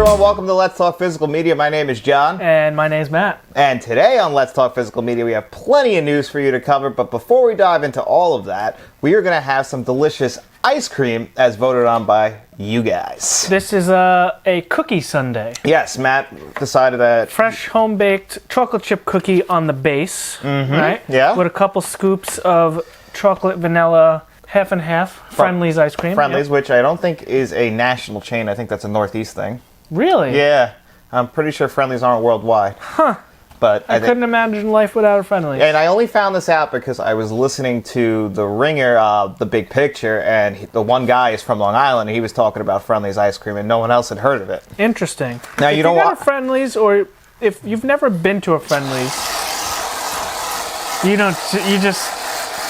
everyone, welcome to Let's Talk Physical Media. My name is John. And my name's Matt. And today on Let's Talk Physical Media, we have plenty of news for you to cover, but before we dive into all of that, we are going to have some delicious ice cream as voted on by you guys. This is a cookie sundae. Yes, Matt decided that... Fresh home-baked chocolate chip cookie on the base, right? Yeah. With a couple scoops of chocolate vanilla half and half Friendly's ice cream. Friendly's, which I don't think is a national chain. I think that's a Northeast thing. Really? Yeah. I'm pretty sure Friendly's aren't worldwide. Huh. But I couldn't imagine life without a Friendly's. And I only found this out because I was listening to The Ringer, The Big Picture, and the one guy is from Long Island, and he was talking about Friendly's ice cream, and no one else had heard of it. Interesting. Now, if you don't want want a Friendly's, or if you've never been to a Friendly's,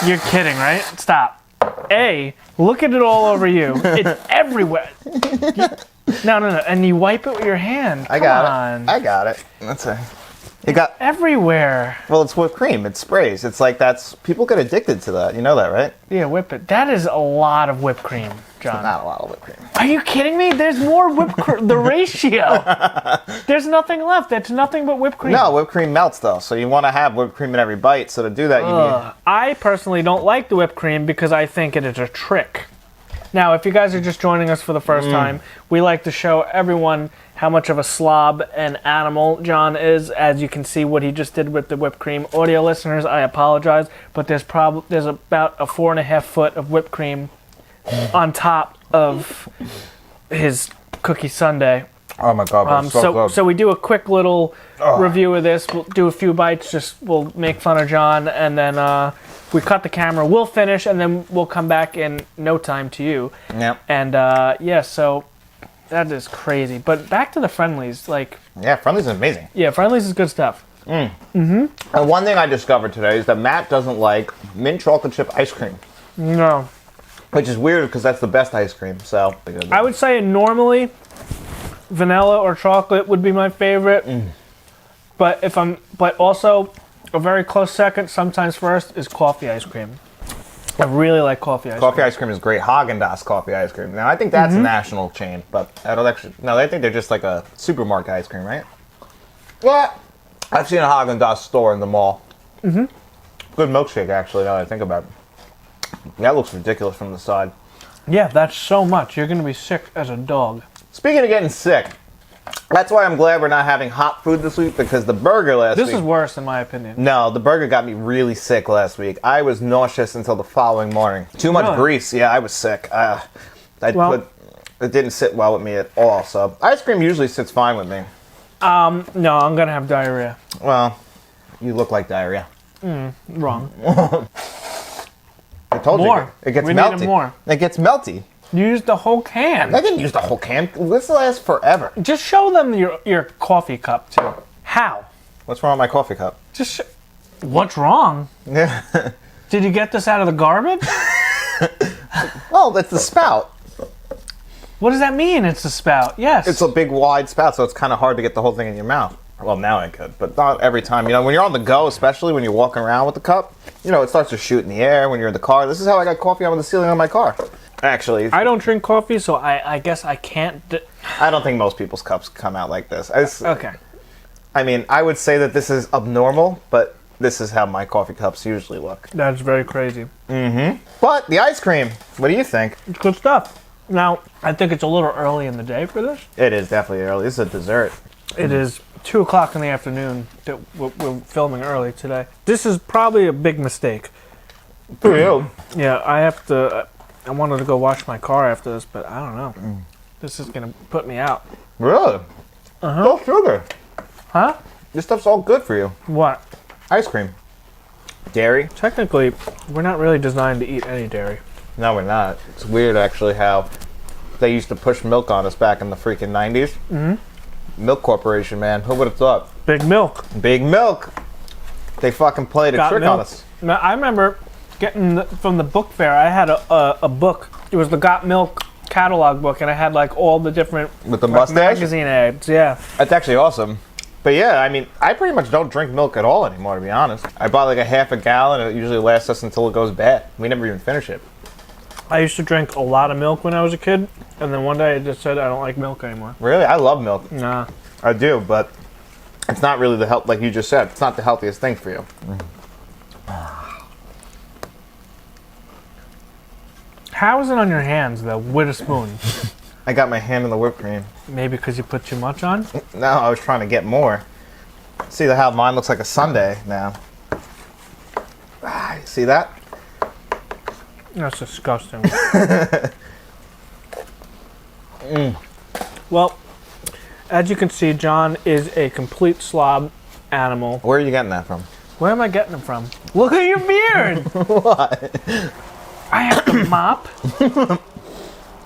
you're kidding, right? Stop. Look at it all over you. It's everywhere. No. And you wipe it with your hand. I got it. That's it. It got everywhere. Well, it's whipped cream. It sprays. It's like people get addicted to that. You know that, right? Yeah, whip it. That is a lot of whipped cream, John. Not a lot of whipped cream. Are you kidding me? There's more whipped cream. The ratio. There's nothing left. That's nothing but whipped cream. No, whipped cream melts, though. So you want to have whipped cream in every bite. So to do that, you need... I personally don't like the whipped cream because I think it is a trick. Now, if you guys are just joining us for the first time, we like to show everyone how much of a slob and animal John is. As you can see what he just did with the whipped cream. Audio listeners, I apologize, but there's about a 4.5 foot of whipped cream on top of his cookie sundae. Oh my God, that's so good. So we do a quick little review of this. We'll do a few bites, we'll make fun of John, and then we cut the camera. We'll finish, and then we'll come back in no time to you. Yep. And so that is crazy. But back to the Friendly's, yeah, Friendly's is amazing. Yeah, Friendly's is good stuff. And one thing I discovered today is that Matt doesn't like mint chocolate chip ice cream. No. Which is weird because that's the best ice cream. So I would say normally vanilla or chocolate would be my favorite. But also a very close second, sometimes first, is coffee ice cream. I really like coffee ice cream. Coffee ice cream is great. Haagen-Dazs coffee ice cream. Now, I think that's a national chain, but I think they're just like a supermarket ice cream, right? What? I've seen a Haagen-Dazs store in the mall. Good milkshake, actually, now that I think about it. That looks ridiculous from the side. Yeah, that's so much. You're going to be sick as a dog. Speaking of getting sick, that's why I'm glad we're not having hot food this week, because the burger last week... This is worse, in my opinion. No, the burger got me really sick last week. I was nauseous until the following morning. Too much grease. Yeah, I was sick. It didn't sit well with me at all. So ice cream usually sits fine with me. No, I'm going to have diarrhea. Well, you look like diarrhea. Wrong. I told you. It gets melty. Needed more. It gets melty. You used the whole can. I didn't use the whole can. This lasts forever. Just show them your coffee cup, too. How? What's wrong with my coffee cup? What's wrong? Yeah. Did you get this out of the garbage? Oh, that's the spout. What does that mean, it's a spout? Yes. It's a big, wide spout, so it's kind of hard to get the whole thing in your mouth. Well, now I could, but not every time. When you're on the go, especially when you're walking around with the cup, it starts to shoot in the air when you're in the car. This is how I got coffee on the ceiling of my car. Actually, I don't drink coffee, so I guess I can't... I don't think most people's cups come out like this. Okay. I mean, I would say that this is abnormal, but this is how my coffee cups usually look. That's very crazy. But the ice cream, what do you think? It's good stuff. Now, I think it's a little early in the day for this. It is definitely early. This is a dessert. It is 2 o'clock in the afternoon that we're filming early today. This is probably a big mistake. For you? Yeah, I wanted to go wash my car after this, but I don't know. This is going to put me out. Really? No sugar. Huh? This stuff's all good for you. What? Ice cream. Dairy? Technically, we're not really designed to eat any dairy. No, we're not. It's weird, actually, how they used to push milk on us back in the freaking 90s. Milk Corporation, man. Who would have thought? Big milk. Big milk. They fucking played a trick on us. Now, I remember getting from the book fair, I had a book. It was the Got Milk catalog book, and I had all the different with the mustache magazine ads. Yeah, that's actually awesome. But yeah, I mean, I pretty much don't drink milk at all anymore, to be honest. I bought a half a gallon, and it usually lasts us until it goes bad. We never even finish it. I used to drink a lot of milk when I was a kid, and then one day I just said I don't like milk anymore. Really? I love milk. Nah. I do, but it's not really the health, like you just said. It's not the healthiest thing for you. How is it on your hands, though, with a spoon? I got my hand in the whipped cream. Maybe because you put too much on? No, I was trying to get more. See how mine looks like a sundae now. See that? That's disgusting. Well, as you can see, John is a complete slob animal. Where are you getting that from? Where am I getting them from? Look at your beard! What? I have to mop.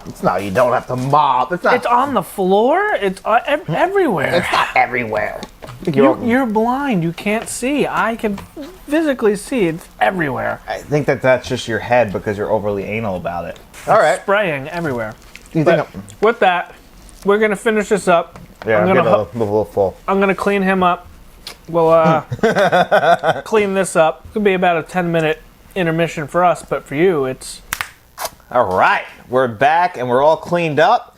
It's not. You don't have to mop. It's not. It's on the floor. It's everywhere. It's not everywhere. You're blind. You can't see. I can physically see. It's everywhere. I think that's just your head because you're overly anal about it. All right. Spraying everywhere. You But with that, we're gonna finish this up. Yeah, I'm getting a little full. I'm gonna clean him up. We'll clean this up. It could be about a 10-minute intermission for us, but for you, it's... All right, we're back and we're all cleaned up.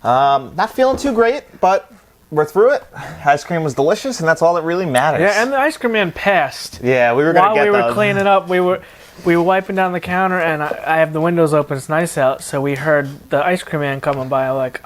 Not feeling too great, but we're through it. Ice cream was delicious, and that's all that really matters. Yeah, and the ice cream man passed. Yeah, we were gonna While we were cleaning up, we were wiping down the counter, and I have the windows open. It's nice out, so we heard the ice cream man coming by. I'm like,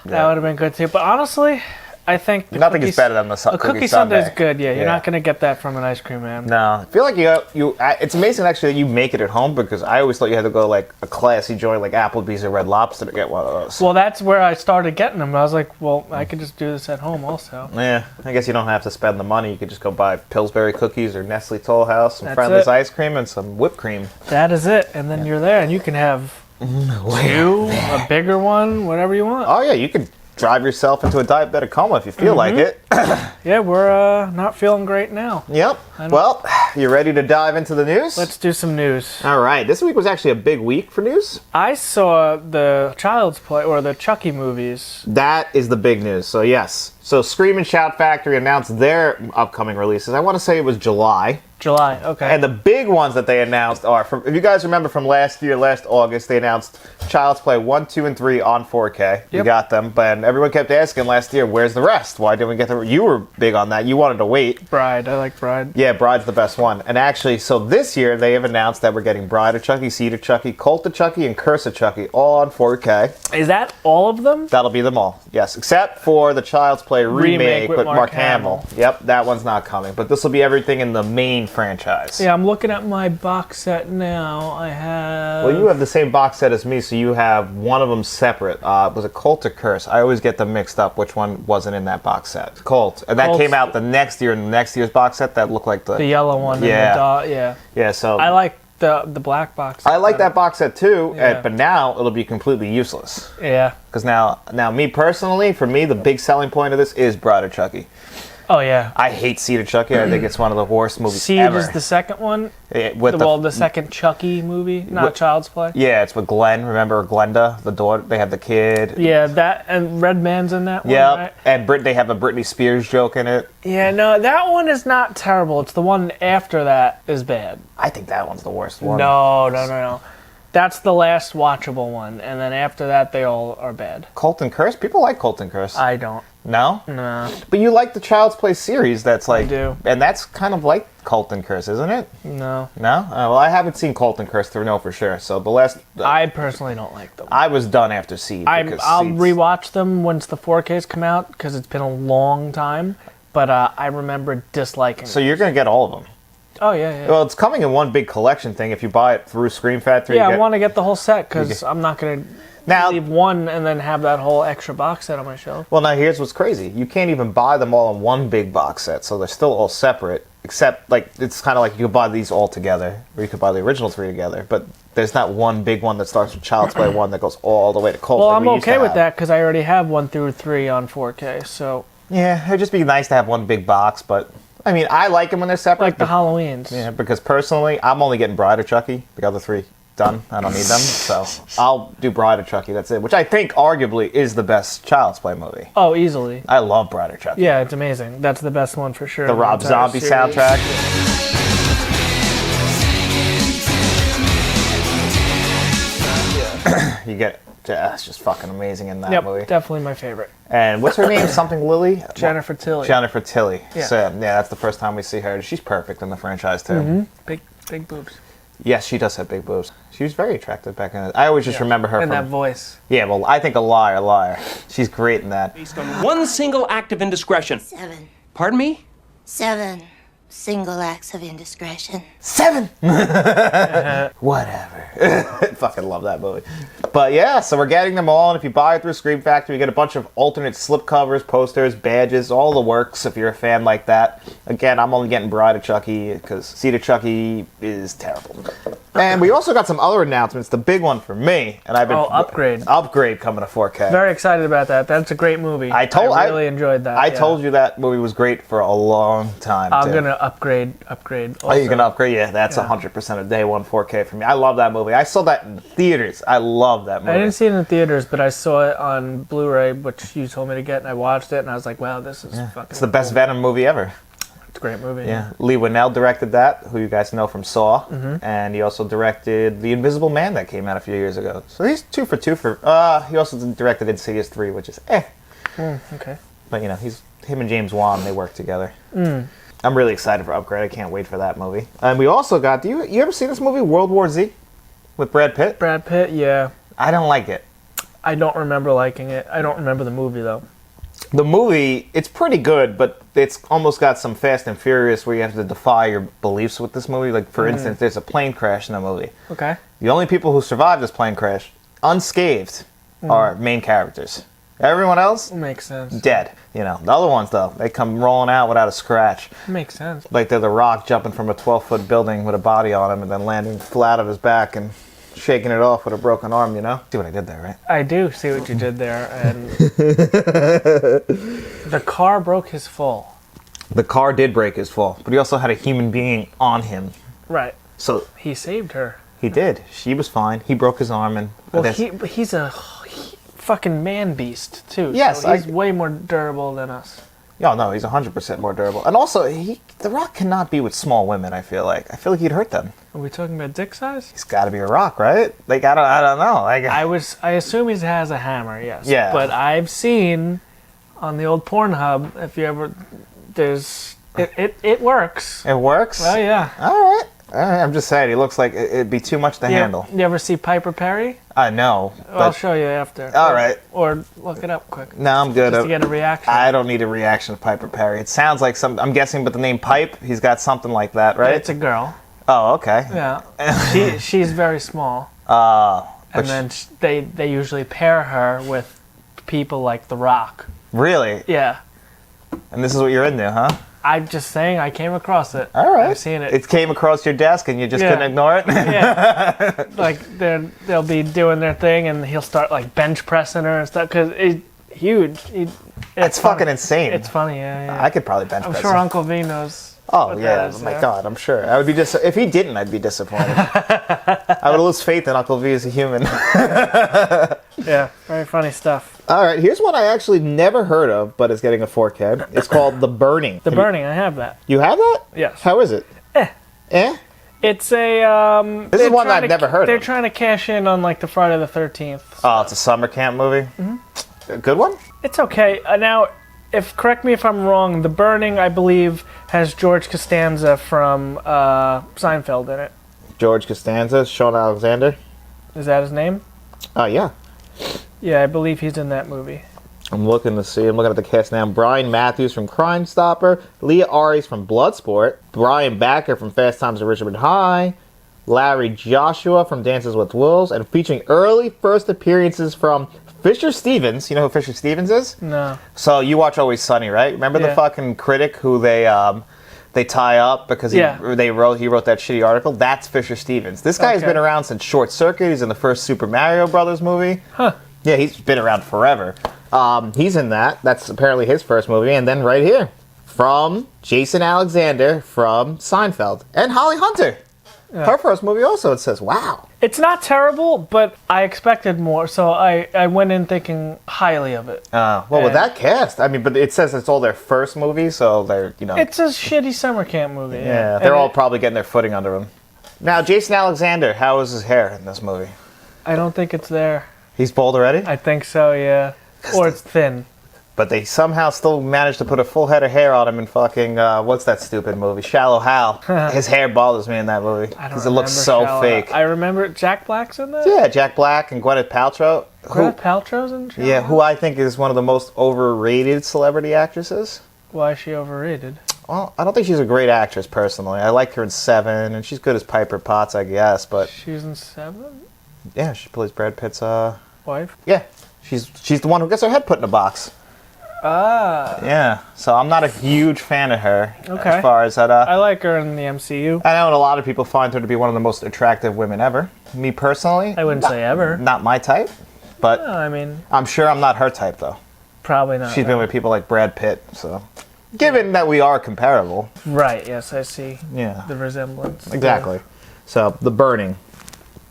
that would have been good too. But honestly, I think nothing is better than the cookie sundae is good. Yeah, you're not gonna get that from an ice cream man. No, I feel like it's amazing actually that you make it at home, because I always thought you had to go to like a classy joint like Applebee's or Red Lobster to get one of those. Well, that's where I started getting them. I was like, well, I could just do this at home also. Yeah, I guess you don't have to spend the money. You could just go buy Pillsbury cookies or Nestle Toll House, some Friendly's ice cream, and some whipped cream. That is it, and then you're there, and you can have two, a bigger one, whatever you want. Oh yeah, you could drive yourself into a diabetic coma if you feel like it. Yeah, we're not feeling great now. Yep. Well, you ready to dive into the news? Let's do some news. All right. This week was actually a big week for news. I saw the Child's Play, or the Chucky movies. That is the big news. So yes. So Scream and Shout Factory announced their upcoming releases. I want to say it was July. July, okay. And the big ones that they announced are, if you guys remember from last August, they announced Child's Play 1, 2, and 3 on 4K. Yep. You got them, but everyone kept asking last year, where's the rest? Why didn't we get the... You were big on that. You wanted to wait. Bride, I like Bride. Yeah, Bride's the best one. And actually, so this year, they have announced that we're getting Bride of Chucky, Seed of Chucky, Cult of Chucky, and Curse of Chucky, all on 4K. Is that all of them? That'll be them all, yes. Except for the Child's Play remake with Mark Hamill. Yep, that one's not coming. But this will be everything in the main franchise. Yeah, I'm looking at my box set now. I have... Well, you have the same box set as me, so you have one of them separate. Was it Cult or Curse? I always get them mixed up, which one wasn't in that box set. Cult. And that came out the next year, in the next year's box set, that looked like the yellow one. Yeah. And the yeah, so... I like the black box set. I like that box set too, Yeah. but now it'll be completely useless. Yeah. Because now me personally, for me, the big selling point of this is Bride of Chucky. Oh, yeah. I hate Seed of Chucky. I think it's one of the worst movies Seed ever. is the second one? With the second Chucky movie, not Child's Play? Yeah, it's with Glenn. Remember Glenda, the daughter? They have the kid. Yeah, that, and Red Man's in that one, Yep, right? and they have a Britney Spears joke in it. Yeah, no, that one is not terrible. It's the one after that is bad. I think that one's the worst one. No. That's the last watchable one, and then after that, they all are bad. Cult and Curse? People like Cult and Curse. I don't. No? No. But you like the Child's Play series that's like... I do. And that's kind of like Cult and Curse, isn't it? No. No? Well, I haven't seen Cult and Curse to know for sure, so the last... I personally don't like them. I was done after Seed. I'll rewatch them once the 4Ks come out, because it's been a long time, but I remember disliking So you're going to get all of them? Oh, yeah. Well, it's coming in one big collection thing. If you buy it through Scream Factory... Yeah, I want to get the whole set, because I'm not going to leave one and then have that whole extra box set on my shelf. Well, now here's what's crazy. You can't even buy them all in one big box set, so they're still all separate, except, like, it's kind of like you could buy these all together, or you could buy the original 3 together, but there's not one big one that starts with Child's Play 1 that goes all the way to Cult. Well, I'm okay with that, because I already have 1 through 3 on 4K, so... Yeah, it'd just be nice to have one big box, but... I mean, I like them when they're separate. Like the Halloweens. Yeah, because personally, I'm only getting Bride of Chucky. The other 3, done. I don't need them. So I'll do Bride of Chucky. That's it. Which I think, arguably, is the best Child's Play movie. Oh, easily. I love Bride of Chucky. Yeah, it's amazing. That's the best one for sure. The Rob Zombie soundtrack. You get it's just fucking amazing in that Yep, movie. definitely my favorite. And what's her name? Something Lily? Jennifer Tilly. Jennifer Tilly. Yeah. So, yeah, that's the first time we see her. She's perfect in the franchise, too. Big boobs. Yes, she does have big boobs. She was very attractive back in the... I always just remember her and from... that voice. Yeah, well, I think a liar. She's great in that. Based on one single act of indiscretion. 7. Pardon me? 7 single acts of indiscretion. 7! Whatever. Fucking love that movie. But yeah, so we're getting them all, and if you buy it through Scream Factory, you get a bunch of alternate slipcovers, posters, badges, all the works if you're a fan like that. Again, I'm only getting Bride of Chucky, because Seed of Chucky is terrible. And we also got some other announcements, the big one for me, and I've been... Upgrade. Upgrade coming to 4K. Very excited about that. That's a great movie. I really enjoyed that. I told you that movie was great for a long time, I'm going to upgrade. Also. Oh, you're going to upgrade? Yeah, that's 100% a day one 4K for me. I love that movie. I saw that in theaters. I love that movie. I didn't see it in theaters, but I saw it on Blu-ray, which you told me to get, and I watched it, and I was like, wow, this is fucking It's the best Venom movie ever. It's a great movie. Yeah. Lee Winnell directed that, who you guys know from Saw, and he also directed The Invisible Man that came out a few years ago. So he's 2 for 2 for... he also directed Insidious 3, which is Okay. But, you know, him and James Wan, they work together. I'm really excited for Upgrade. I can't wait for that movie. And we also got... You ever seen this movie, World War Z? With Brad Pitt? Brad Pitt, yeah. I don't like it. I don't remember liking it. I don't remember the movie, though. The movie, it's pretty good, but it's almost got some Fast and Furious where you have to defy your beliefs with this movie. Like, for instance, there's a plane crash in the movie. Okay. The only people who survived this plane crash, unscathed, are main characters. Everyone else? Makes sense. Dead. You know, the other ones, though, they come rolling out without a scratch. Makes sense. Like they're The Rock jumping from a 12-foot building with a body on him and then landing flat on his back and shaking it off with a broken arm, you know? See what I did there, right? I do see what you did there, and the car broke his fall. The car did break his fall, but he also had a human being on him. Right. So he saved her. He did. She was fine. He broke his arm and... Well, he's a fucking man beast, too. Yes. So he's way more durable than us. Oh, no, he's 100% more durable. And also, The Rock cannot be with small women, I feel like. I feel like he'd hurt them. Are we talking about dick size? He's got to be a Rock, right? Like, I don't know. Like, I assume he has a hammer, yes. Yeah. But I've seen on the old Pornhub, if you ever... It works. It works? Oh, yeah. All right. I'm just saying, he looks like it'd be too much to handle. You ever see Piper Perry? No. I'll show you after. All right. Or look it up quick. No, I'm good. Just to get a reaction. I don't need a reaction to Piper Perry. It sounds like I'm guessing, but the name Pipe, he's got something like that, right? It's a girl. Oh, okay. Yeah. She's very small. And then they usually pair her with people like The Rock. Really? Yeah. And this is what you're into, huh? I'm just saying, I came across it. All right. I've seen it. It came across your desk and you just couldn't ignore it? Yeah. Like, they'll be doing their thing and he'll start, like, bench pressing her and stuff, because it's huge. It's fucking insane. It's funny, yeah. I could probably bench press I'm sure Uncle V knows. Oh, yeah. Oh, my God, I'm sure. I would be if he didn't, I'd be disappointed. I would lose faith in Uncle V as a human. Yeah, very funny stuff. All right, here's one I actually never heard of, but it's getting a 4K. It's called The Burning. The Burning, I have that. You have that? Yes. How is it? Eh? It's a... This is one I've never heard of. They're trying to cash in on, like, the Friday the 13th. Oh, it's a summer camp movie? Mm-hmm. A good one? It's okay. Now, correct me if I'm wrong, The Burning, I believe, has George Costanza from Seinfeld in it. George Costanza, Sean Alexander. Is that his name? Oh, yeah. Yeah, I believe he's in that movie. I'm looking at the cast now. Brian Matthews from Crime Stopper, Leah Aries from Bloodsport, Brian Backer from Fast Times at Richmond High, Larry Joshua from Dances with Wolves, and featuring early first appearances from Fisher Stevens. You know who Fisher Stevens is? No. So you watch Always Sunny, right? Remember the fucking critic who they tie up because he wrote that shitty article? That's Fisher Stevens. This guy has been around since Short Circuit. He's in the first Super Mario Brothers movie. Huh. Yeah, he's been around forever. He's in that. That's apparently his first movie. And then right here, from Jason Alexander from Seinfeld. And Holly Hunter. Yeah. Her first movie also, it says, wow. It's not terrible, but I expected more, so I went in thinking highly of it. With that cast, I mean, but it says it's all their first movie, so they're, you know. It's a shitty summer camp movie. Yeah, they're all probably getting their footing under them. Now, Jason Alexander, how is his hair in this movie? I don't think it's there. He's bald already? I think so, yeah. Or it's thin. But they somehow still managed to put a full head of hair on him in fucking, what's that stupid movie? Shallow Hal. His hair bothers me in that movie. Because it looks so fake. I remember Jack Black's in that? Yeah, Jack Black and Gwyneth Paltrow. Gwyneth Paltrow's in Shallow Yeah, Hal? who I think is one of the most overrated celebrity actresses. Why is she overrated? Well, I don't think she's a great actress, personally. I like her in Seven, and she's good as Piper Potts, I guess, but... She's in Seven? Yeah, she plays Brad Pitt's, Wife? Yeah, she's the one who gets her head put in a box. Ah. Yeah, so I'm not a huge fan of her. Okay. As far as that, I like her in the MCU. I know a lot of people find her to be one of the most attractive women ever. Me personally, I wouldn't say ever. not my type, but No, I mean, I'm sure I'm not her type though. probably not. She's been with people like Brad Pitt, so given that we are comparable, Right, yes, I see yeah, the resemblance. exactly. So The Burning.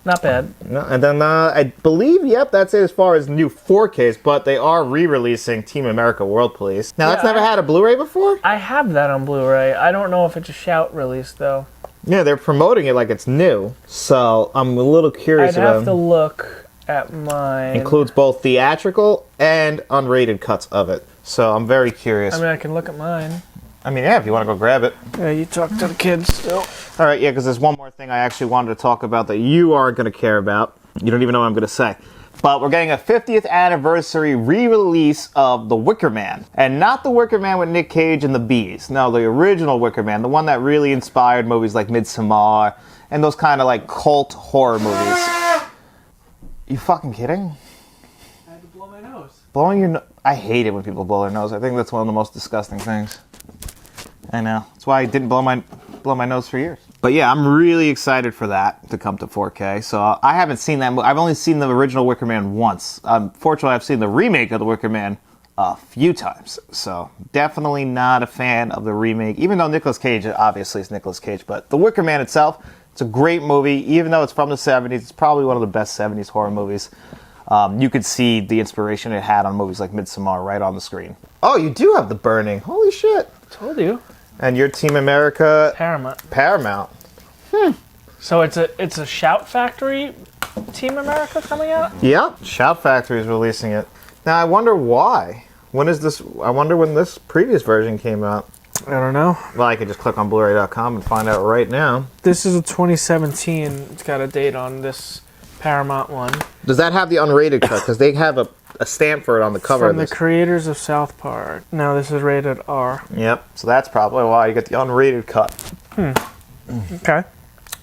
Not bad. No, and then I believe, yep, that's it as far as new 4Ks, but they are re-releasing Team America World Police. Now, that's Yeah, never had a Blu-ray before? I have that on Blu-ray. I don't know if it's a shout release, though. Yeah, they're promoting it like it's new, so I'm a little curious I'd about have to look at mine. Includes both theatrical and unrated cuts of it. So I'm very curious. I mean, I can look at mine. Yeah, if you want to go grab it. Yeah, you talk to the kids still. All right, yeah, because there's one more thing I actually wanted to talk about that you aren't going to care about. You don't even know what I'm going to say. But we're getting a 50th anniversary re-release of The Wicker Man. And not The Wicker Man with Nick Cage and the Bees. No, the original Wicker Man. The one that really inspired movies like Midsommar and those kind of like cult horror movies. You fucking kidding? I had to blow my nose. Blowing your nose. I hate it when people blow their nose. I think that's one of the most disgusting things. I know. That's why I didn't blow my nose for years. But yeah, I'm really excited for that to come to 4K. So I haven't seen that movie. I've only seen the original Wicker Man once. Fortunately, I've seen the remake of the Wicker Man a few times. So definitely not a fan of the remake. Even though Nicolas Cage, obviously, is Nicolas Cage. But the Wicker Man itself, it's a great movie. Even though it's from the 70s, it's probably one of the best 70s horror movies. You could see the inspiration it had on movies like Midsommar right on the screen. Oh, you do have The Burning. Holy shit. Told you. And your Team America... Paramount. So it's a Shout Factory Team America coming out? Yep. Shout Factory is releasing it. Now, I wonder why. When is this... I wonder when this previous version came out. I don't know. Well, I could just click on Blu-ray.com and find out right now. This is a 2017. It's got a date on this Paramount one. Does that have the unrated cut? Because they have a stamp for it on the cover From of this. the creators of South Park. No, this is rated R. Yep. So that's probably why you get the unrated cut. Okay.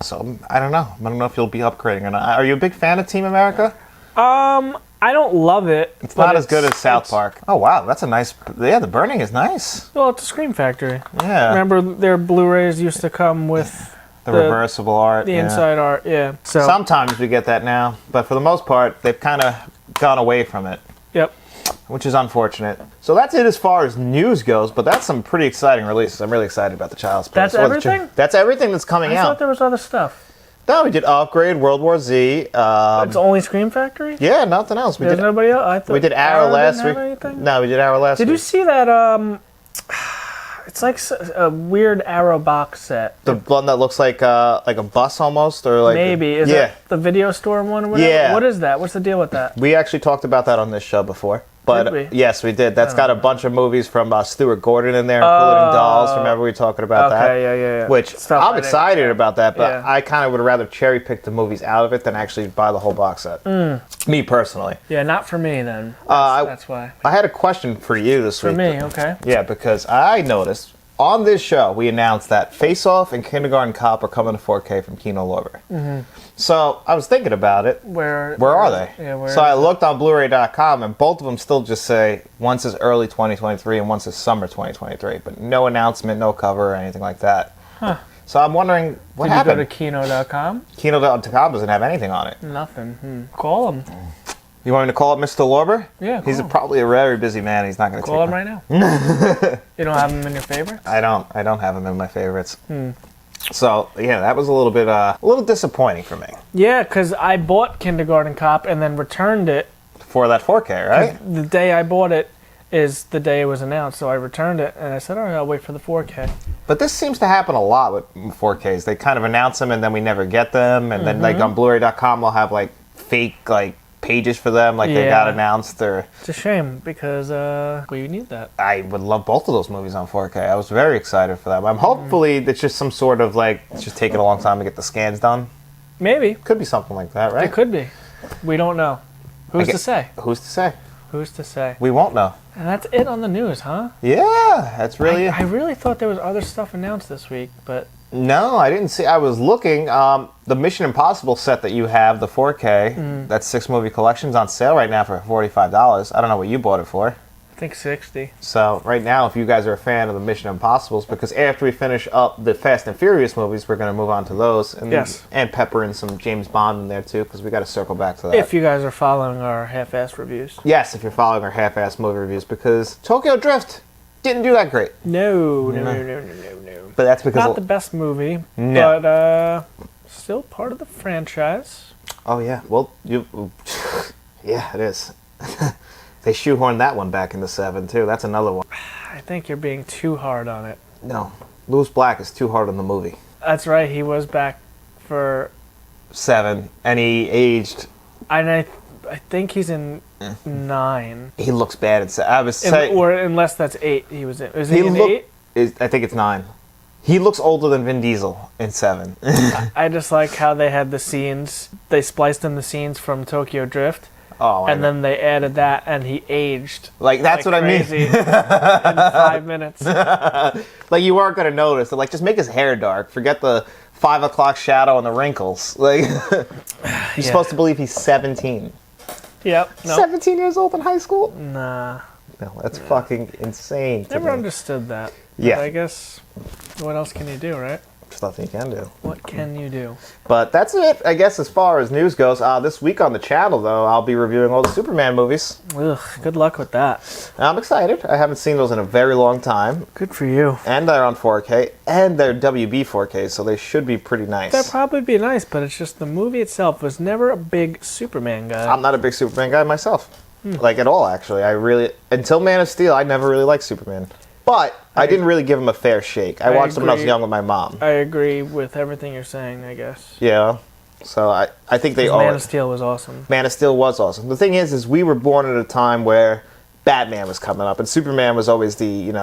So, I don't know. I don't know if you'll be upgrading or not. Are you a big fan of Team America? I don't love it. It's not as good as South Park. Oh, wow. That's a nice... Yeah, The Burning is nice. Well, it's a Scream Factory. Yeah. Remember their Blu-rays used to come with the reversible art. the inside art, yeah. So sometimes we get that now, but for the most part, they've kind of gone away from it. Yep. Which is unfortunate. So that's it as far as news goes, but that's some pretty exciting releases. I'm really excited about the Child's Play. That's everything? That's everything that's coming I out. thought there was other stuff. No, we did Upgrade, World War Z. It's only Scream Factory? Yeah, nothing else. There's nobody else? I thought We did Arrow last didn't have week. anything? No, we did Arrow last week. Did you see that, it's like a weird Arrow box set. The one that looks like a bus almost? Or like Maybe. Is yeah. it the video store one or whatever? Yeah. What is that? What's the deal with that? We actually talked about that on this show before. But Did we? yes, we did. That's got a bunch of movies from Stuart Gordon in there, including Dolls. Remember we were talking about that? Okay, yeah. Which Stuff I I'm didn't excited care. about that, but Yeah. I kind of would rather cherry pick the movies out of it than actually buy the whole box set. Me personally. Yeah, not for me then. That's why. I had a question for you this For week. me, okay. Yeah, because I noticed on this show we announced that Face Off and Kindergarten Cop are coming to 4K from Kino Lorber. Mm-hmm. So I was thinking about it. Where are they? Yeah, where so I looked on Blu-ray.com and both of them still just say one says early 2023 and one says summer 2023, but no announcement, no cover or anything like that. Huh. So I'm wondering what Did happened. you go to Kino.com? Kino.com doesn't have anything on it. Nothing. Call him. You want me to call up Mr. Lorber? Yeah, He's call him. probably a very busy man. He's not going to Call him take right now. You don't have him in your favorites? I don't have him in my favorites. So yeah, that was a little disappointing for me Yeah, because I bought Kindergarten Cop and then returned it. for that 4K, right? The day I bought it is the day it was announced, so I returned it and I said, all right, I'll wait for the 4K. But this seems to happen a lot with 4Ks. They kind of announce them and then we never get them, and then like on Blu-ray.com they'll have like fake like pages for them, like they got announced. Or it's a shame because we need that. I would love both of those movies on 4K. I was very excited for them. I'm hopefully it's just some sort of like it's just taking a long time to get the scans done. Maybe Could be something like that, right? it could be. We don't know. Who's to say? Who's to say? Who's to say? We won't know. And that's it on the news, huh? Yeah, that's really it. I really thought there was other stuff announced this week, but No, I didn't see. I was looking. The Mission Impossible set that you have, the 4K, that 6-movie collection's on sale right now for $45. I don't know what you bought it for. I think 60. So right now, if you guys are a fan of the Mission Impossibles, because after we finish up the Fast and Furious movies, we're going to move on to those. And, Yes. And pepper in some James Bond in there too, because we got to circle back to that. If you guys are following our half-ass reviews. Yes, if you're following our half-ass movie reviews, because Tokyo Drift didn't do that great. No. But that's because Not the best movie, No. but still part of the franchise. Oh yeah, well yeah, it is. They shoehorned that one back into 7 too. That's another one. I think you're being too hard on it. No, Louis Black is too hard on the movie. That's right. He was back for 7, and he aged. And I think he's in 9. He looks bad in 7. I was saying, Or unless that's 8, he was in. Is he in 8? I think it's 9. He looks older than Vin Diesel in 7. I just like how they had the scenes. They spliced in the scenes from Tokyo Drift. Oh, and then they added that, and he aged. Like that's what crazy I mean. in 5 minutes. Like you weren't gonna notice. Like just make his hair dark. Forget the 5 o'clock shadow and the wrinkles. Like you're supposed to believe he's 17. Yep. No. 17 years old in high school? Nah. No, that's fucking insane. To Never me. understood that. Yeah. But I guess what else can you do, right? There's nothing you can do. What can you do? But that's it, I guess, as far as news goes. This week on the channel, though, I'll be reviewing all the Superman movies. Ugh, good luck with that. I'm excited. I haven't seen those in a very long time. Good for you. And they're on 4K, and they're WB 4K, so they should be pretty nice. That'd probably be nice, but it's just the movie itself was never a big Superman guy. I'm not a big Superman guy myself. Like, at all, actually. Until Man of Steel, I never really liked Superman. But I didn't really give him a fair shake. I watched him when I was young with my mom. I agree with everything you're saying, I guess. Yeah. So I think they Man of Steel was awesome. Man of Steel was awesome. The thing is we were born at a time where Batman was coming up, and Superman was always the,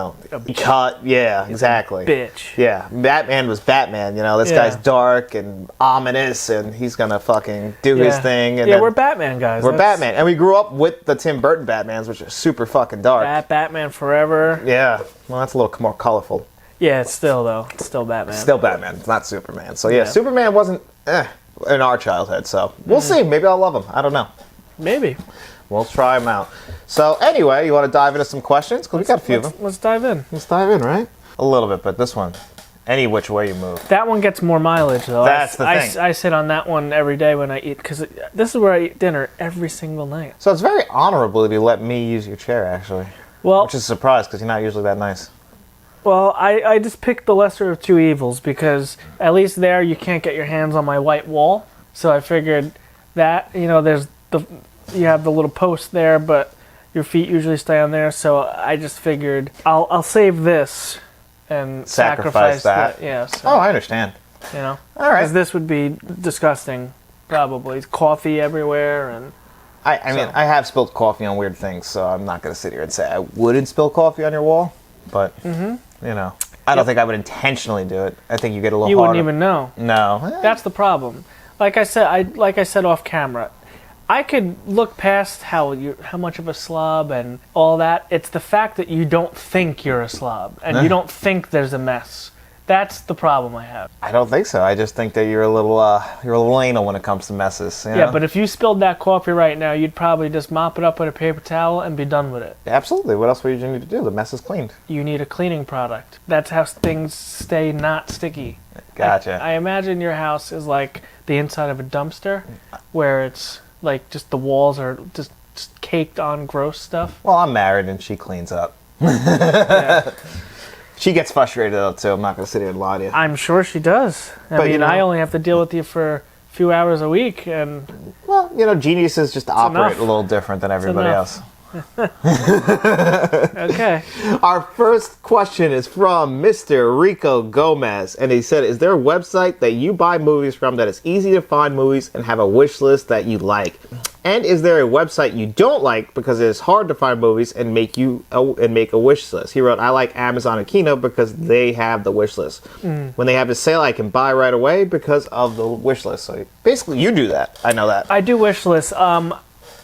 cut. Yeah, exactly. Bitch. Yeah, Batman was Batman. This guy's dark and ominous, and he's gonna fucking do his thing. And yeah, then we're Batman guys. We're Batman, and we grew up with the Tim Burton Batmans, which are super fucking dark. Batman Forever. Yeah, well, that's a little more colorful. Yeah, it's still Batman. Still Batman, it's not Superman. So yeah, Superman wasn't in our childhood. So we'll see. Maybe I'll love him. I don't know. Maybe. We'll try them out. So anyway, you want to dive into some questions? Because we got a few of them. Let's dive in. Let's dive in, right? A little bit, but this one, any which way you move. That one gets more mileage, though. That's the thing. I sit on that one every day when I eat, because this is where I eat dinner every single night. So it's very honorable if you let me use your chair, actually. Well, which is a surprise, because you're not usually that nice. Well, I just picked the lesser of two evils, because at least there you can't get your hands on my white wall. So I figured that, you have the little post there, but your feet usually stay on there. So I just figured I'll save this and sacrifice that. Yeah. So, I understand. All right. Because this would be disgusting, probably. Coffee everywhere, and I mean, I have spilled coffee on weird things, so I'm not going to sit here and say I wouldn't spill coffee on your wall. But I don't think I would intentionally do it. I think you get a little. You harder. wouldn't even know. No. That's the problem. Like I said off camera, I could look past how much of a slob and all that. It's the fact that you don't think you're a slob and you don't think there's a mess. That's the problem I have. I don't think so. I just think that you're a little anal when it comes to messes. Yeah, but if you spilled that coffee right now, you'd probably just mop it up with a paper towel and be done with it. Absolutely. What else would you need to do? The mess is cleaned. You need a cleaning product. That's how things stay not sticky. Gotcha. I imagine your house is like the inside of a dumpster, where it's like just the walls are just caked on gross stuff. Well, I'm married and she cleans up. Yeah. She gets frustrated though too. I'm not going to sit here and lie to you. I'm sure she does. I mean, I only have to deal with you for a few hours a week, and well, geniuses just operate a little different than everybody else. Okay. Our first question is from Mr. Rico Gomez, and he said, is there a website that you buy movies from that is easy to find movies and have a wish list that you like? And is there a website you don't like because it is hard to find movies and make a wish list? He wrote, I like Amazon and Kino because they have the wish list. When they have a sale, I can buy right away because of the wish list. So basically, you do that. I know that. I do wish lists.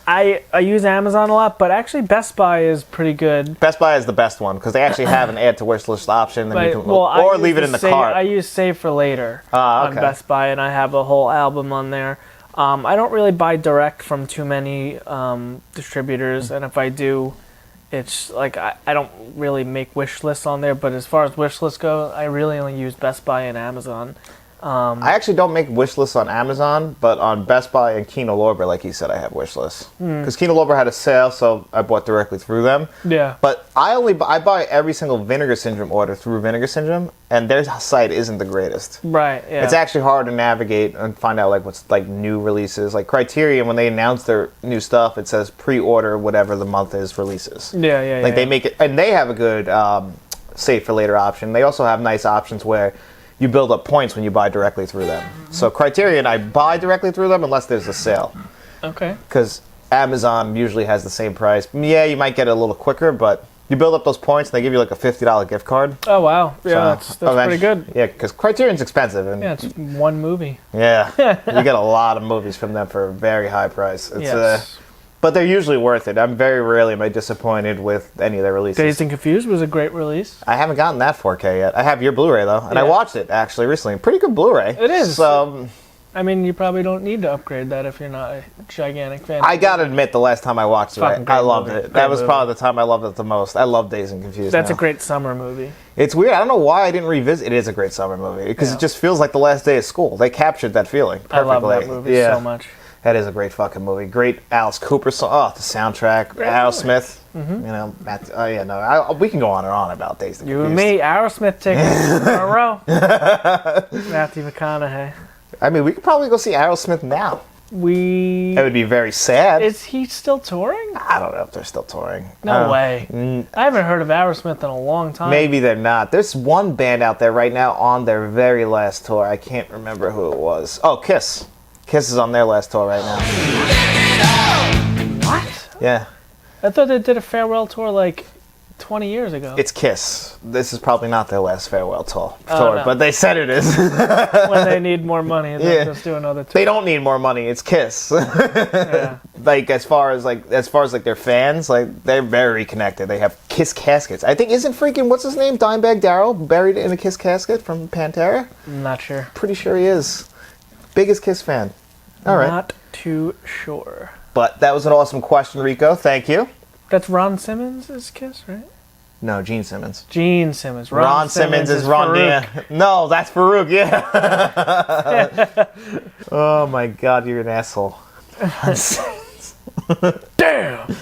I use Amazon a lot, but actually Best Buy is pretty good. Best Buy is the best one because they actually have an add to wish list option, and you can, I or use leave it in the cart. I use Save for Later Okay. on Best Buy, and I have a whole album on there. I don't really buy direct from too many distributors, and if I do, it's like I don't really make wish lists on there. But as far as wish lists go, I really only use Best Buy and Amazon. I actually don't make wish lists on Amazon, but on Best Buy and Kino Lorber, like you said, I have wish lists. Because Kino Lorber had a sale, so I bought directly through them. Yeah. But I buy every single Vinegar Syndrome order through Vinegar Syndrome, and their site isn't the greatest. Right. Yeah. It's actually hard to navigate and find out like what's like new releases. Like Criterion, when they announce their new stuff, it says pre-order whatever the month is releases. Yeah. Like they make it, and they have a good save for later option. They also have nice options where you build up points when you buy directly through them. So Criterion, I buy directly through them unless there's a sale. Okay. Because Amazon usually has the same price. Yeah, you might get it a little quicker, but you build up those points and they give you like a $50 gift card. Oh, wow. Yeah, So that's pretty good. Yeah, because Criterion's expensive. And Yeah, it's one movie. yeah, you get a lot of movies from them for a very high price. It's, Yes. but they're usually worth it. I'm very rarely am I disappointed with any of their releases. Dazed and Confused was a great release. I haven't gotten that 4K yet. I have your Blu-ray though, and I Yeah. watched it actually recently. Pretty good Blu-ray. It is. So I mean, you probably don't need to upgrade that if you're not a gigantic fan. I gotta admit, the last time I watched it, Fucking great I loved movie. it. Great That was movie. probably the time I loved it the most. I love Dazed and Confused. That's now. a great summer movie. It's weird. I don't know why I didn't revisit. It is a great summer movie because Yeah. it just feels like the last day of school. They captured that feeling perfectly. I love that movie so much. That is a great fucking movie. Great Alice Cooper song. Oh, the soundtrack. Great Aerosmith. You know, we can go on and on about Dazed and You and Confused. me, Aerosmith tickets in a row. Matthew McConaughey. I mean, we could probably go see Aerosmith now. We. It would be very sad. Is he still touring? I don't know if they're still touring. No way. I haven't heard of Aerosmith in a long time. Maybe they're not. There's one band out there right now on their very last tour. I can't remember who it was. Oh, Kiss. Kiss is on their last tour right now. What? Yeah. I thought they did a farewell tour like 20 years ago. It's Kiss. This is probably not their last farewell tour, no. but they said it is. When they need more money, they Yeah. just do another tour. They don't need more money. It's Kiss. Yeah. Like as far as their fans, like they're very connected. They have Kiss caskets. I think isn't freaking what's his name, Dimebag Darrell, buried in a Kiss casket from Pantera? I'm not sure. Pretty sure he is. Biggest Kiss fan. All right. Not too sure. But that was an awesome question, Rico. Thank you. That's Ron Simmons' Kiss, right? No, Gene Simmons. Gene Simmons. Ron Simmons is Ron. Farouk. Yeah. No, that's Farouk. Yeah. Oh my God, you're an asshole. Damn!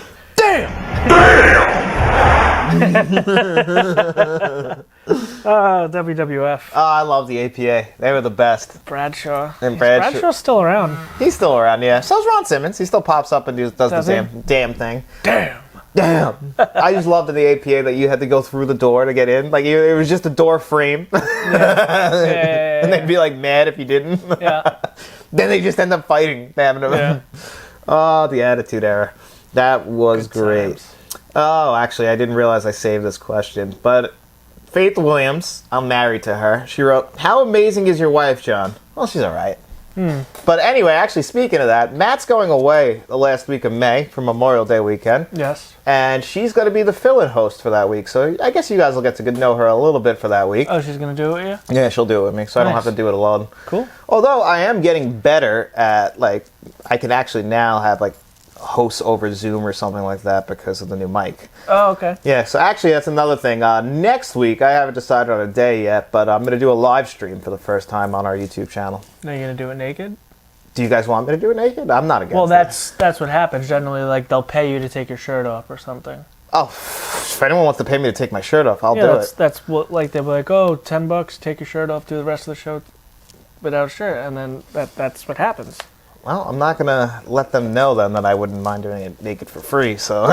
WWF. Oh, I love the APA. They were the best. Bradshaw. And Is Bradshaw- Bradshaw's still around. He's still around, yeah. So's Ron Simmons. He still pops up and does Does the he? damn thing. Damn. Damn. I just loved in the APA that you had to go through the door to get in. Like, it was just a door frame. Yeah. And they'd be, like, mad if you didn't. Yeah. Then they just end up fighting. Having to... Yeah. Oh, the Attitude Era. That was Good great. times. Oh, actually, I didn't realize I saved this question. But Faith Williams, I'm married to her. She wrote, "How amazing is your wife, John?" Well, she's all right. But anyway, actually, speaking of that, Matt's going away the last week of May for Memorial Day weekend. Yes. And she's going to be the fill-in host for that week. So I guess you guys will get to know her a little bit for that week. Oh, she's going to do it, yeah? Yeah, she'll do it with me, so I don't Nice. have to do it alone. Cool. Although I am getting better at, like, I can actually now have, like, hosts over Zoom or something like that because of the new mic. Oh, okay. Yeah, so actually that's another thing. Next week, I haven't decided on a day yet, but I'm going to do a live stream for the first time on our YouTube channel. Now you're going to do it naked? Do you guys want me to do it naked? I'm not against Well, it. that's what happens. Generally, like, they'll pay you to take your shirt off or something. Oh, if anyone wants to pay me to take my shirt off, I'll Yeah, do that's, it. that's what, like, they'll be like, oh, $10, take your shirt off, do the rest of the show without a shirt, and then that's what happens. Well, I'm not gonna let them know then that I wouldn't mind doing it naked for free. So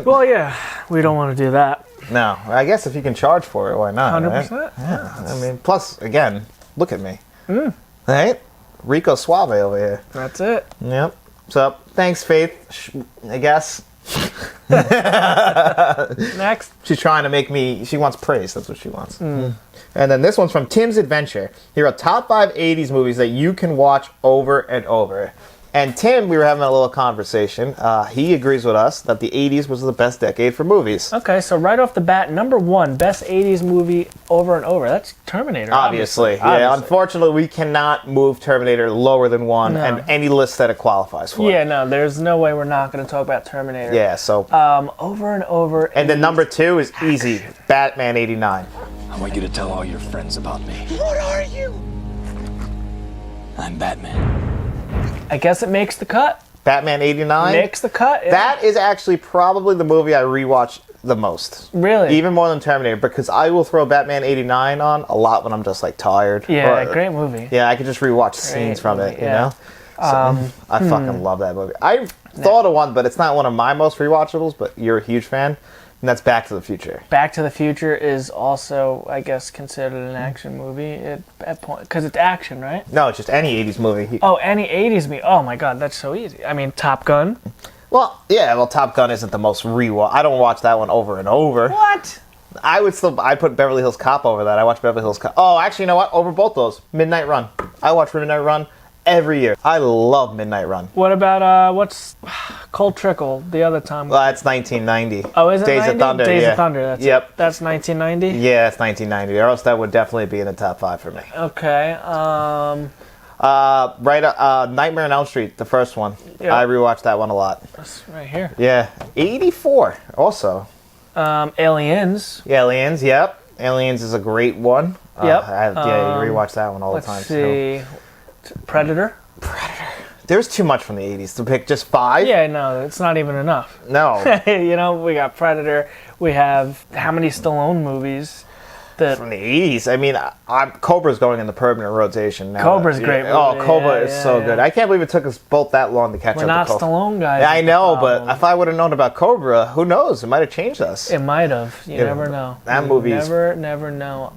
Well, yeah, we don't want to do that. no, I guess if you can charge for it, why not? 100%. Right? Yeah. I mean, plus again, look at me. Right? Rico Suave over here. That's it. Yep. So thanks, Faith. I guess Next. she's trying to make me. She wants praise. That's what she wants. And then this one's from Tim's Adventure. Here are top 5 '80s movies that you can watch over and over. And Tim, we were having a little conversation. He agrees with us that the '80s was the best decade for movies. Okay, so right off the bat, number 1, best 80s movie over and over. That's Terminator. Obviously. Yeah, unfortunately, we cannot move Terminator lower than 1 No. and any list that it qualifies for. Yeah, no, there's no way we're not going to talk about Terminator. Yeah, so. Over and over. And then number 2 is easy. Batman '89. I want you to tell all your friends about me. What are you? I'm Batman. I guess it makes the cut. Batman '89. Makes the cut. Yeah. That is actually probably the movie I rewatch the most. Really? Even more than Terminator, because I will throw Batman '89 on a lot when I'm just like tired. Yeah, Or- great movie. Yeah, I could just rewatch scenes from it, movie, you yeah. know? So, I fucking love that movie. I thought of one, but it's not one of my most rewatchables, but you're a huge fan, and that's Back to the Future. Back to the Future is also, I guess, considered an action movie at point because it's action, right? No, it's just any '80s movie. Oh, any 80s movie. Oh my God, that's so easy. I mean, Top Gun. Well, yeah, Top Gun isn't the most rewatch. I don't watch that one over and over. What? I'd put Beverly Hills Cop over that. I watch Beverly Hills Cop. Oh, actually, you know what? Over both those. Midnight Run. I watch Midnight Run every year. I love Midnight Run. What about what's Cold Trickle? The other time. Well, that's 1990. Oh, is it Days 90? of Thunder. Days yeah. of Thunder. That's Yep. That's 1990. Yeah, it's 1990. Or else that would definitely be in the top 5 for me. Okay. Nightmare on Elm Street, the first one. Yeah. I rewatched that one a lot. That's right here. Yeah. 84 also. Aliens. Aliens, yep. Aliens is a great one. Yep. You rewatch that one all the time. Let's see. Predator. There's too much from the 80s to pick just 5. Yeah, no, it's not even enough. No. You know, we got Predator. We have how many Stallone movies? That From the 80s. I mean, Cobra's going in the permanent rotation now. Cobra's a great movie. Oh, Cobra is Yeah, so yeah. good. I can't believe it took us both that long to catch we're up not to Cobra. Stallone guys. Yeah, I is the know, but problem. if I would have known about Cobra, who knows? It might have changed us. It might have. You Yeah, never know. that You movie is- never know.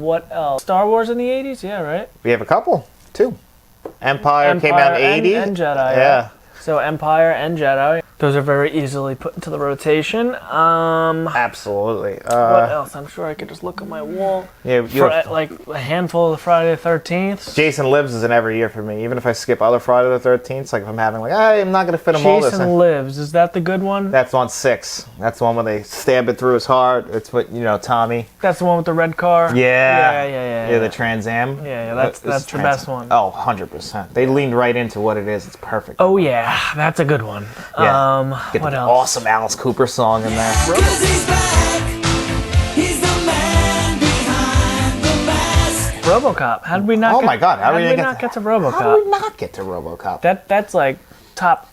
What else? Star Wars in the 80s? Yeah, right? We have a couple, 2. Empire came out in 80. and Jedi. Yeah. So Empire and Jedi. Those are very easily put into the rotation. Absolutely. What else? I'm sure I could just look at my wall. Yeah, Like a handful of Friday the 13th. Jason Lives is in every year for me. Even if I skip other Friday the 13th, like if I'm having I'm not going to fit them all this Jason in. Lives. Is that the good one? That's on 6. That's the one where they stab it through his heart. It's what, Tommy. That's the one with the red car? Yeah. Yeah. The Trans Am. Yeah, that's the best one. Oh, 100%. They leaned right into what it is. It's perfect. Oh, yeah. That's a good one. Yeah. Get What the else? awesome Alice Cooper song in there. Cause he's back. He's the man behind the mask. RoboCop. How did we not? Oh get, my God! How did we not get to RoboCop? How did we not get to RoboCop? That's like top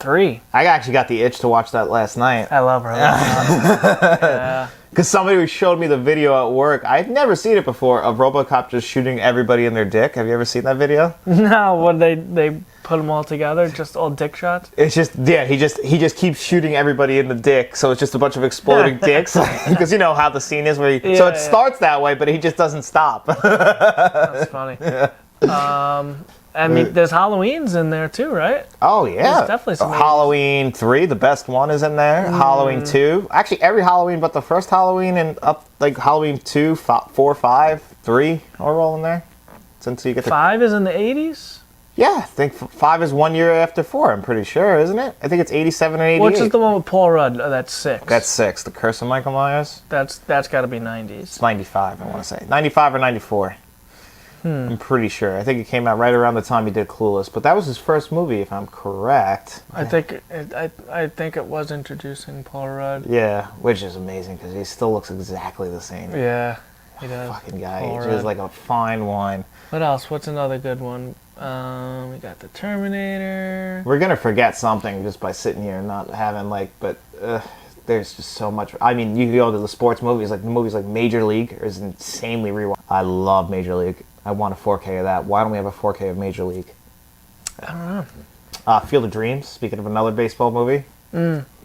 3. I actually got the itch to watch that last night. I love RoboCop. Because somebody showed me the video at work. I've never seen it before of RoboCop just shooting everybody in their dick. Have you ever seen that video? No, what they put them all together, just all dick shots. It's just he just keeps shooting everybody in the dick. So it's just a bunch of exploding dicks. Because you know how the scene is where so it starts that way, but he just doesn't stop. That's funny. I mean, there's Halloween's in there too, right? Oh yeah, There's definitely some Halloween 3, the best one, is in there. Halloween 2, actually every Halloween but the first Halloween and up like Halloween 2, 4, 5, 3 are all in there. Since you get to 5 is in the 80s. Yeah, I think 5 is 1 year after 4. I'm pretty sure, isn't it? I think it's 87 and 88. Which is the one with Paul Rudd? Oh, that's 6. That's 6. The Curse of Michael Myers. That's got to be 90s. It's 95. I want to say 95 or 94. I'm pretty sure. I think it came out right around the time he did Clueless, but that was his first movie, if I'm correct. I think it was introducing Paul Rudd. Yeah, which is amazing because he still looks exactly the same. Yeah, he does. Fucking guy. Paul He's just Rudd. like a fine wine. What else? What's another good one? We got the Terminator. We're gonna forget something just by sitting here and not having but there's just so much. I mean, you go to the sports movies, like the movies like Major League is insanely rewatched. I love Major League. I want a 4K of that. Why don't we have a 4K of Major League? I don't know. Field of Dreams. Speaking of another baseball movie.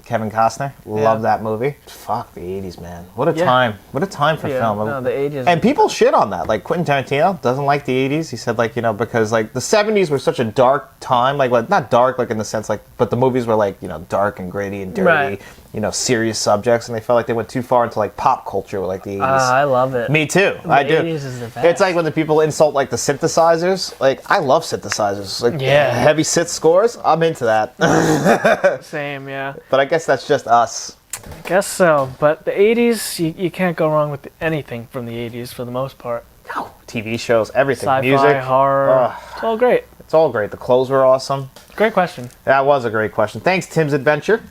Kevin Costner. Love that movie. Fuck the 80s, man. What a time. What a time for film. No, the 80s. And people shit on that. Like, Quentin Tarantino doesn't like the 80s. He said, like, you know, because, like, the 70s were such a dark time. Like, not dark, like, in the sense, like, but the movies were, like, you know, dark and gritty and dirty. Right. You know, serious subjects. And they felt like they went too far into, like, pop culture with, like, the 80s. I love it. Me too. The I do. 80s is the best. It's like when the people insult, like, the synthesizers. Like, I love synthesizers. Like, heavy synth scores. I'm into that. Same, yeah. But I guess that's just us. I guess so. But the 80s, you can't go wrong with anything from the 80s for the most part. No. TV shows, everything. Sci-fi, Music. horror. It's all great. It's all great. The clothes were awesome. Great question. That was a great question. Thanks, Tim's Adventure.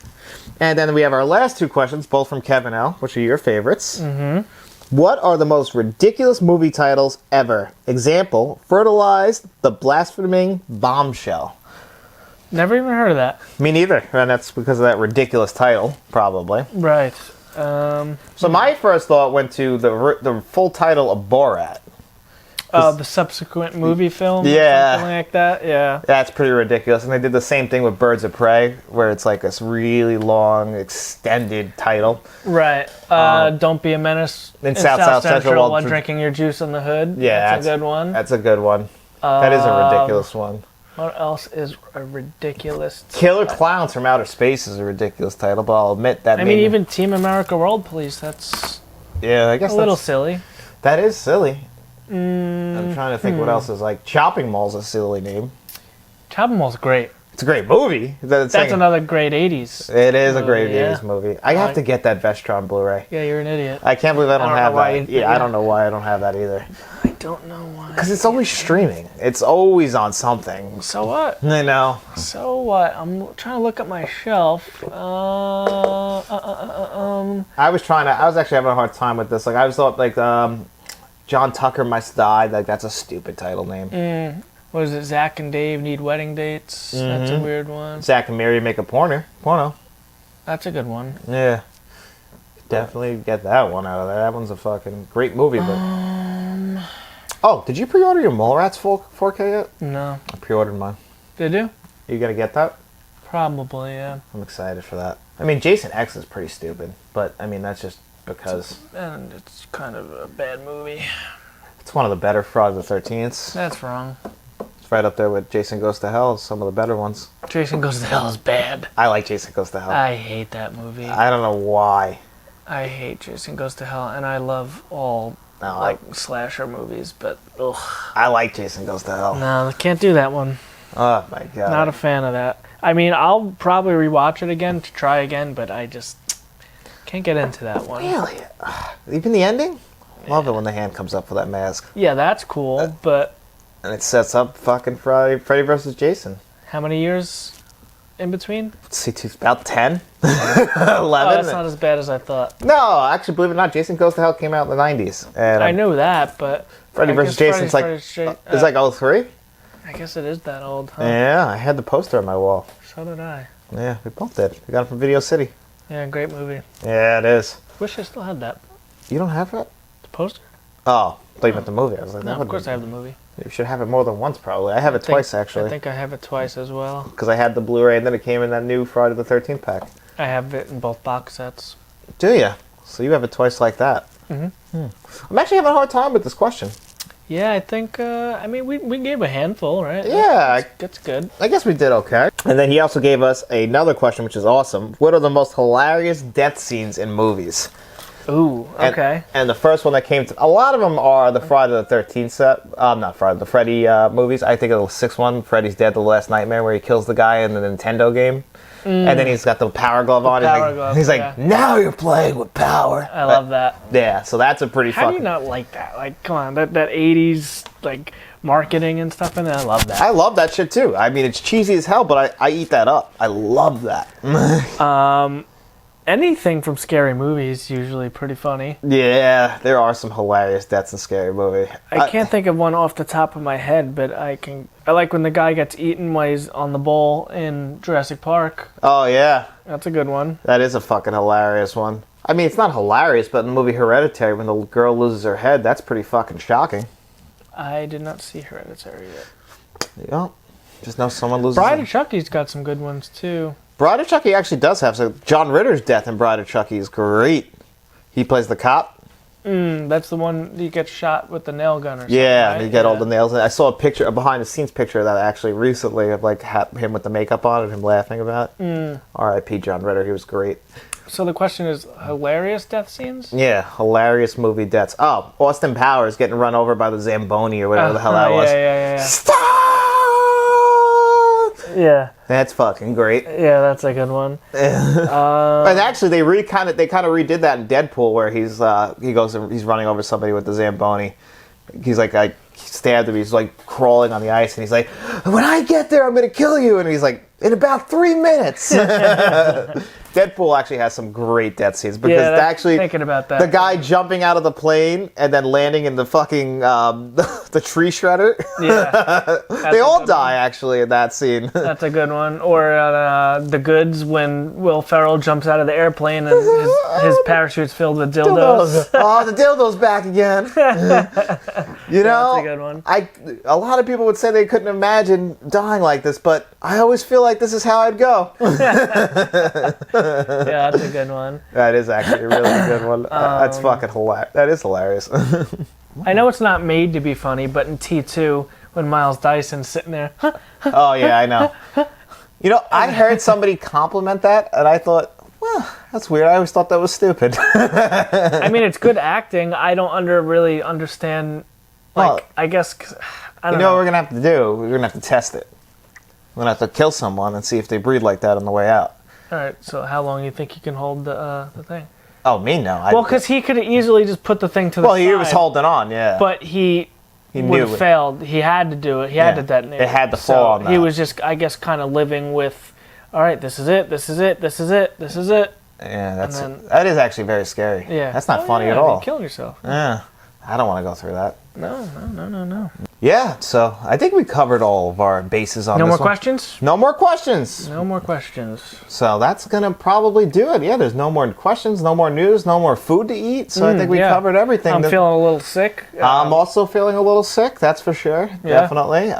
And then we have our last two questions, both from Kevin L., which are your favorites. Mm-hmm. What are the most ridiculous movie titles ever? Example, Fertilized, The Blaspheming Bombshell. Never even heard of that. Me neither. And that's because of that ridiculous title, probably. Right. So my first thought went to the full title of Borat. The subsequent movie film? Yeah. Or something like that? Yeah. That's pretty ridiculous. And they did the same thing with Birds of Prey, where it's like this really long, extended title. Right. Don't Be a Menace in South Central while drinking your juice in the hood. Yeah. That's a good one. That's a good one. That is a ridiculous one. What else is a ridiculous Killer Clowns from Outer Space is a ridiculous title, but I'll admit that. I mean, even Team America World Police, that's I guess a little silly. That is silly. I'm trying to think what else is like. Chopping Mall's a silly name. Chopping Mall's great. It's a great movie. That's another great 80s. It is a great 80s movie. I have to get that Vestron Blu-ray. Yeah, you're an idiot. I can't believe I don't have that. Yeah, I don't know why I don't have that either. I don't know why. Because it's always streaming. It's always on something. So what? I know. So what? I'm trying to look at my shelf. I was actually having a hard time with this. Like, I was thought, like, John Tucker Must Die. Like, that's a stupid title name. What is it? Zach and Dave Need Wedding Dates. That's a weird one. Zach and Mary Make a Porno. That's a good one. Yeah. Definitely get that one out of there. That one's a fucking great movie. But... Oh, did you pre-order your Mallrats 4K yet? No. I pre-ordered mine. Did you? Are you going to get that? Probably, yeah. I'm excited for that. I mean, Jason X is pretty stupid. But, I mean, that's just because... And it's kind of a bad movie. It's one of the better Friday the 13th. That's wrong. Right up there with Jason Goes to Hell, some of the better ones. Jason Goes to Hell is bad. I like Jason Goes to Hell. I hate that movie. I don't know why. I hate Jason Goes to Hell, and I love all slasher movies, but ugh. I like Jason Goes to Hell. No, I can't do that one. Oh my god. Not a fan of that. I mean, I'll probably rewatch it again to try again, but I just can't get into that one. Really? Even the ending? Love it when the hand comes up with that mask. Yeah, that's cool, but... And it sets up fucking Freddy versus Jason. How many years in between? Let's see, about 10? 11? Oh, that's not as bad as I thought. No, actually, believe it or not, Jason Goes to Hell came out in the 90s. And I knew that, but... Freddy versus Jason's it's like 03? I guess it is that old, huh? Yeah, I had the poster on my wall. So did I. Yeah, we both did. We got it from Video City. Yeah, great movie. Yeah, it is. Wish I still had that. You don't have that? The poster? Oh, I thought you meant the movie. I was like, No, of course I have the movie. You should have it more than once, probably. I have it twice, actually. I think I have it twice as well. Because I had the Blu-ray, and then it came in that new Friday the 13th pack. I have it in both box sets. Do you? So you have it twice like that. Mm-hmm. I'm actually having a hard time with this question. Yeah, I think, I mean, we gave a handful, right? Yeah. That's good. I guess we did okay. And then he also gave us another question, which is awesome. What are the most hilarious death scenes in movies? Ooh, okay. And the first one that came to... A lot of them are the Friday the 13th set. Not Friday, the Freddy movies. I think of the sixth one, Freddy's Dead, The Last Nightmare, where he kills the guy in the Nintendo game. And then he's got the power glove on. He's like, now you're playing with power. I love that. Yeah, so that's a pretty How do you not like that? Like, come on, that 80s, like, marketing and stuff in it, I love that. I love that shit, too. I mean, it's cheesy as hell, but I eat that up. I love that. Anything from scary movies usually pretty funny. Yeah, there are some hilarious deaths in Scary Movie. I can't think of one off the top of my head, but I like when the guy gets eaten while he's on the bowl in Jurassic Park. Oh, yeah. That's a good one. That is a fucking hilarious one. I mean, it's not hilarious, but in the movie Hereditary, when the girl loses her head, that's pretty fucking shocking. I did not see Hereditary yet. Yeah. Just know someone loses. Bride of Chucky's got some good ones too. Bride of Chucky actually does have some. John Ritter's death in Bride of Chucky is great. He plays the cop. That's the one he gets shot with the nail gun or something. Yeah, right? you get all the nails. I saw a behind-the-scenes picture of that actually recently of like him with the makeup on and him laughing about it. R.I.P. John Ritter, he was great. So the question is, hilarious death scenes? Yeah, hilarious movie deaths. Oh, Austin Powers getting run over by the Zamboni or whatever the hell that was. Yeah. Stop! Yeah. That's fucking great. Yeah, that's a good one. And actually, they kind of redid that in Deadpool, where he goes and he's running over somebody with the Zamboni. He's like, I stabbed him. He's like crawling on the ice, and he's like, "When I get there, I'm gonna kill you." And he's like, "In about 3 minutes." Deadpool actually has some great death scenes because thinking about that, the guy jumping out of the plane and then landing in the fucking the tree shredder. Yeah, they all die actually in that scene. That's a good one. Or The Goods, when Will Ferrell jumps out of the airplane and his parachute's filled with dildos. Oh, the dildo's back again. You know, that's a good one. A lot of people would say they couldn't imagine dying like this, but I always feel like this is how I'd go. Yeah, that's a good one. That is actually a really good one. That's fucking hilarious. That is hilarious. I know it's not made to be funny, but in T2, when Miles Dyson's sitting there, Oh, yeah, I know. You know, I heard somebody compliment that, and I thought, well, that's weird. I always thought that was stupid. I mean, it's good acting. I don't really understand. Like, I guess, I don't know. What we're going to have to do? We're going to have to test it. We're going to have to kill someone and see if they breathe like that on the way out. All right, so how long do you think you can hold the thing? Oh, me? No. Well, because he could have easily just put the thing to the side. Well, he was holding on, yeah. But he would have failed. He had to do it. He had to detonate. It had to fall on that. He was just, I guess, kind of living with, all right, this is it, this is it, this is it, this is it. Yeah, that is actually very scary. Yeah. That's not funny at You're all. killing yourself. Yeah. I don't want to go through that. No. Yeah, so I think we covered all of our bases on No this more one. questions? No more questions. No more questions. So that's going to probably do it. Yeah, there's no more questions, no more news, no more food to eat. So I think we covered everything. I'm feeling a little sick. I'm also feeling a little sick, that's for sure. Yeah. Definitely.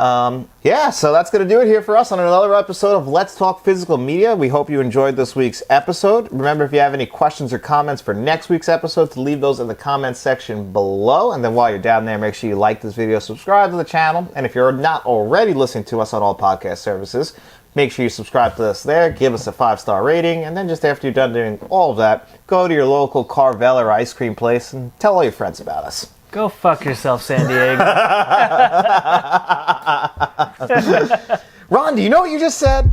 So that's going to do it here for us on another episode of Let's Talk Physical Media. We hope you enjoyed this week's episode. Remember, if you have any questions or comments for next week's episode, to leave those in the comments section below. And then while you're down there, make sure you like this video, subscribe to the channel. And if you're not already listening to us on all podcast services, make sure you subscribe to us there, give us a 5-star rating, and then just after you're done doing all of that, go to your local Carvel or ice cream place and tell all your friends about us. Go fuck yourself, San Diego. Ron, do you know what you just said?